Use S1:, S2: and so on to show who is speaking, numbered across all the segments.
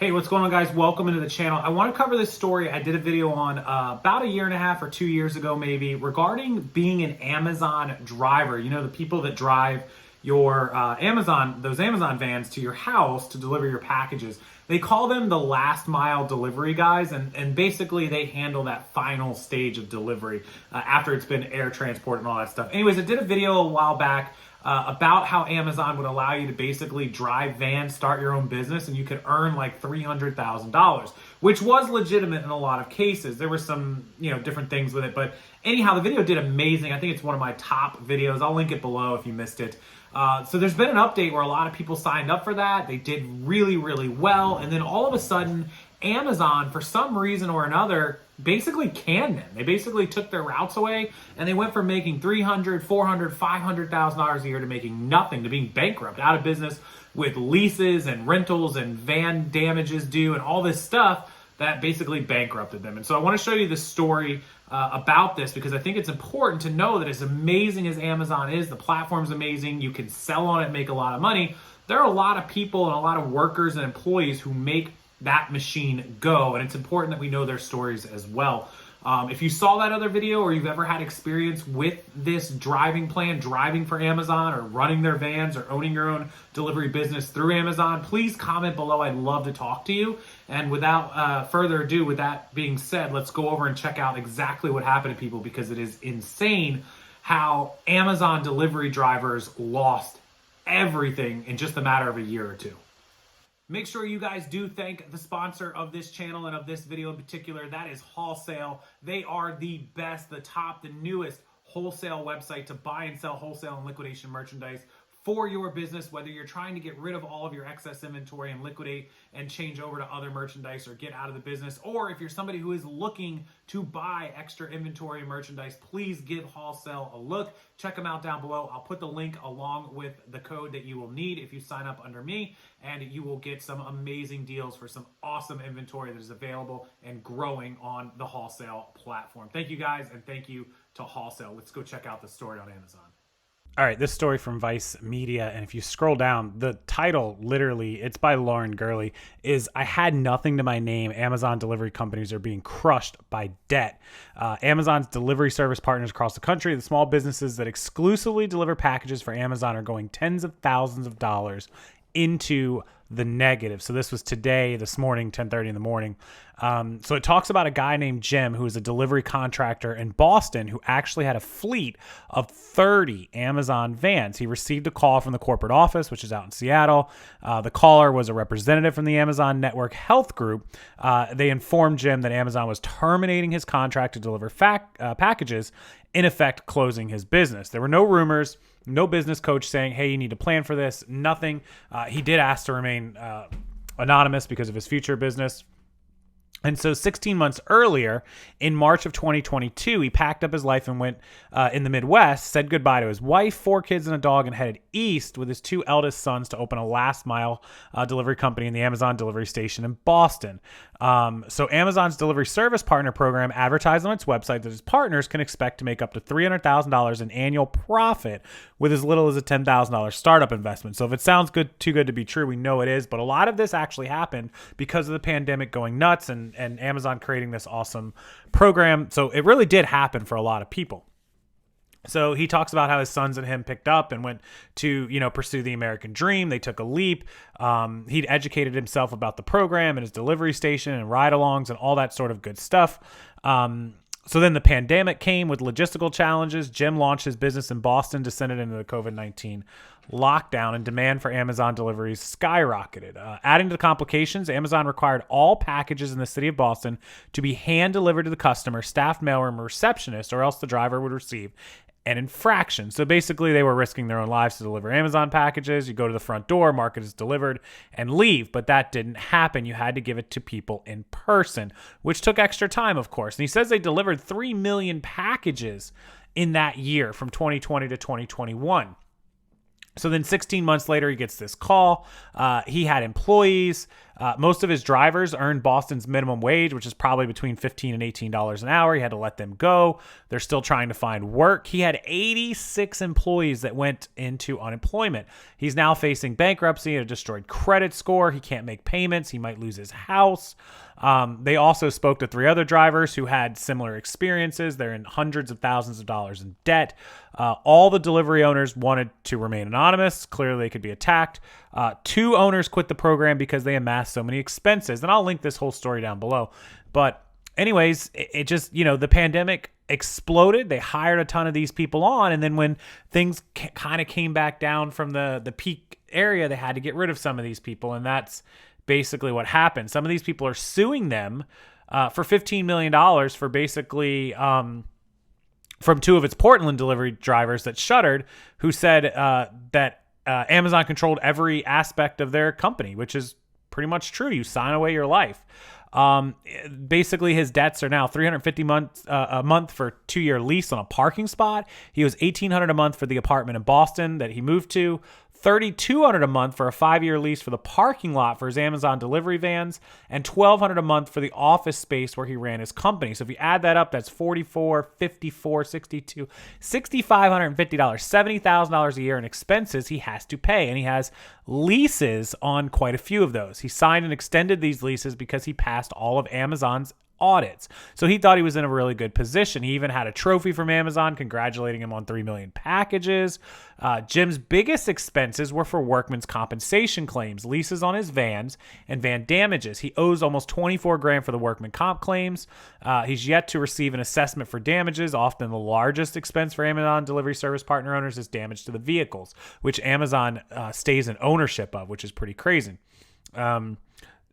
S1: Hey, what's going on, guys? Welcome into the channel. I want to cover this story I did a video on about a year and a half or 2 years ago maybe regarding being an Amazon driver. You know, the people that drive your those Amazon vans to your house to deliver your packages. They call them the last mile delivery guys, and basically they handle that final stage of delivery after it's been air transport and all that stuff. Anyways, I did a video a while back about how Amazon would allow you to basically drive vans, start your own business, and you could earn like $300,000, which was legitimate in a lot of cases. There were some, different things with it, but anyhow, the video did amazing. I think it's one of my top videos. I'll link it below if you missed it. So there's been an update where a lot of people signed up for that. They did really, really well. And then all of a sudden, Amazon, for some reason or another, basically canned them. They basically took their routes away, and they went from making $300,000, $400,000, $500,000 a year to making nothing, to being bankrupt, out of business with leases and rentals and van damages due and all this stuff that basically bankrupted them. And so I want to show you this story about this because I think it's important to know that as amazing as Amazon is, the platform's amazing, you can sell on it, make a lot of money. There are a lot of people and a lot of workers and employees who make that machine go, and it's important that we know their stories as well. If you saw that other video or you've ever had experience with this driving plan, driving for Amazon or running their vans or owning your own delivery business through Amazon, please comment below. I'd love to talk to you. And without further ado, with that being said, let's go over and check out exactly what happened to people, because it is insane how Amazon delivery drivers lost everything in just a matter of a year or two. Make sure you guys do thank the sponsor of this channel and of this video in particular. That is Wholesale. They are the best, the top, the newest wholesale website to buy and sell wholesale and liquidation merchandise for your business, whether you're trying to get rid of all of your excess inventory and liquidate and change over to other merchandise or get out of the business, or if you're somebody who is looking to buy extra inventory and merchandise, please give Wholesale a look. Check them out down below. I'll put the link along with the code that you will need if you sign up under me, and you will get some amazing deals for some awesome inventory that is available and growing on the Wholesale platform. Thank you guys, and thank you to Wholesale. Let's go check out the story on Amazon.
S2: All right, this story from Vice Media, and if you scroll down, the title, literally, it's by Lauren Gurley, is "I had nothing to my name. Amazon delivery companies are being crushed by debt." Amazon's delivery service partners across the country, the small businesses that exclusively deliver packages for Amazon, are going tens of thousands of dollars into the negative. So this was this morning, 10:30 in the morning. So it talks about a guy named Jim, who is a delivery contractor in Boston, who actually had a fleet of 30 Amazon vans. He received a call from the corporate office, which is out in Seattle. The caller was a representative from the Amazon Network Health Group. They informed Jim that Amazon was terminating his contract to deliver packages, in effect closing his business. There were no rumors, no business coach saying, hey, you need to plan for this, nothing. He did ask to remain anonymous because of his future business. And so 16 months earlier, in March of 2022, he packed up his life and went in the Midwest, said goodbye to his wife, 4 kids, and a dog, and headed east with his 2 eldest sons to open a last mile delivery company in the Amazon delivery station in Boston. So Amazon's delivery service partner program advertised on its website that his partners can expect to make up to $300,000 in annual profit with as little as a $10,000 startup investment. So if it sounds too good to be true, we know it is. But a lot of this actually happened because of the pandemic going nuts and Amazon creating this awesome program. So it really did happen for a lot of people. So he talks about how his sons and him picked up and went to, pursue the American dream. They took a leap. He'd educated himself about the program and his delivery station and ride-alongs and all that sort of good stuff. So then the pandemic came with logistical challenges. Jim launched his business in Boston, descended into the COVID-19 lockdown, and demand for Amazon deliveries skyrocketed. Adding to the complications, Amazon required all packages in the city of Boston to be hand-delivered to the customer, staff, mailroom, or receptionist, or else the driver would receive an infraction. So basically, they were risking their own lives to deliver Amazon packages. You go to the front door, mark it as delivered, and leave. But that didn't happen. You had to give it to people in person, which took extra time, of course. And he says they delivered 3 million packages in that year from 2020 to 2021. So then 16 months later, he gets this call. He had employees. Most of his drivers earned Boston's minimum wage, which is probably between $15 and $18 an hour. He had to let them go. They're still trying to find work. He had 86 employees that went into unemployment. He's now facing bankruptcy and a destroyed credit score. He can't make payments. He might lose his house. They also spoke to 3 other drivers who had similar experiences. They're in hundreds of thousands of dollars in debt. All the delivery owners wanted to remain anonymous. Clearly, they could be attacked. 2 owners quit the program because they amassed so many expenses. And I'll link this whole story down below. But anyways, it just, the pandemic exploded. They hired a ton of these people on. And then when things kind of came back down from the peak area, they had to get rid of some of these people. And that's basically what happened. Some of these people are suing them for $15 million for basically from 2 of its Portland delivery drivers that shuttered, who said that Amazon controlled every aspect of their company, which is pretty much true. You sign away your life. Basically, his debts are now $350 a month for a 2-year lease on a parking spot. He was $1,800 a month for the apartment in Boston that he moved to. $3,200 a month for a 5-year lease for the parking lot for his Amazon delivery vans, and $1,200 a month for the office space where he ran his company. So if you add that up, that's $4,400, $5,400, $6,200, $6,550, $70,000 a year in expenses he has to pay, and he has leases on quite a few of those. He signed and extended these leases because he passed all of Amazon's audits. So he thought he was in a really good position. He even had a trophy from Amazon congratulating him on 3 million packages. Jim's biggest expenses were for workman's compensation claims, leases on his vans, and van damages. He owes almost $24,000 for the workman comp claims. He's yet to receive an assessment for damages. Often the largest expense for Amazon delivery service partner owners is damage to the vehicles, which Amazon stays in ownership of, which is pretty crazy.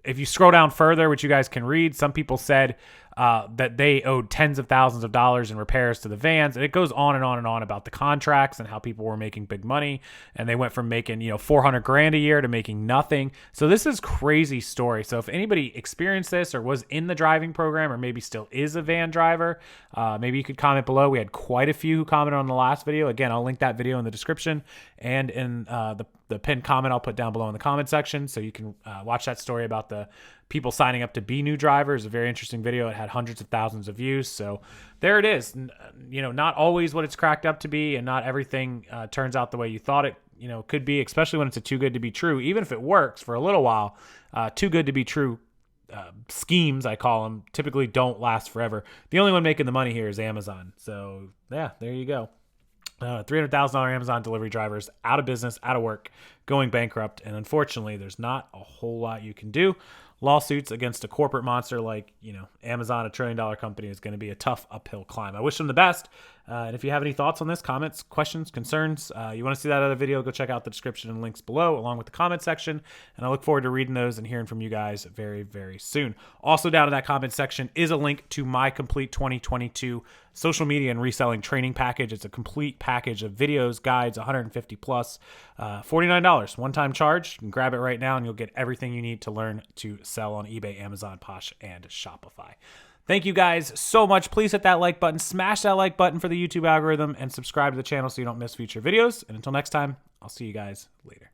S2: If you scroll down further, which you guys can read, some people said that they owed tens of thousands of dollars in repairs to the vans. And it goes on and on and on about the contracts and how people were making big money. And they went from making, $400,000 a year to making nothing. So this is crazy story. So if anybody experienced this or was in the driving program or maybe still is a van driver, maybe you could comment below. We had quite a few who commented on the last video. Again, I'll link that video in the description and in the pinned comment I'll put down below in the comment section. So you can watch that story about the people signing up to be new drivers. A very interesting video. It had hundreds of thousands of views. So there it is. Not always what it's cracked up to be, and not everything turns out the way you thought it could be, especially when it's a too good to be true. Even if it works for a little while, too good to be true schemes, I call them, typically don't last forever. The only one making the money here is Amazon. So yeah, there you go. $300,000 Amazon delivery drivers out of business, out of work, going bankrupt. And unfortunately, there's not a whole lot you can do. Lawsuits against a corporate monster like, Amazon, $1 trillion company, is going to be a tough uphill climb. I wish them the best. And if you have any thoughts on this, comments, questions, concerns, you want to see that other video, go check out the description and links below along with the comment section. And I look forward to reading those and hearing from you guys very, very soon. Also down in that comment section is a link to my complete 2022 social media and reselling training package. It's a complete package of videos, guides, 150 plus, $49, one-time charge. You can grab it right now and you'll get everything you need to learn to sell on eBay, Amazon, Posh, and Shopify. Thank you guys so much. Please hit that like button, smash that like button for the YouTube algorithm, and subscribe to the channel so you don't miss future videos. And until next time, I'll see you guys later.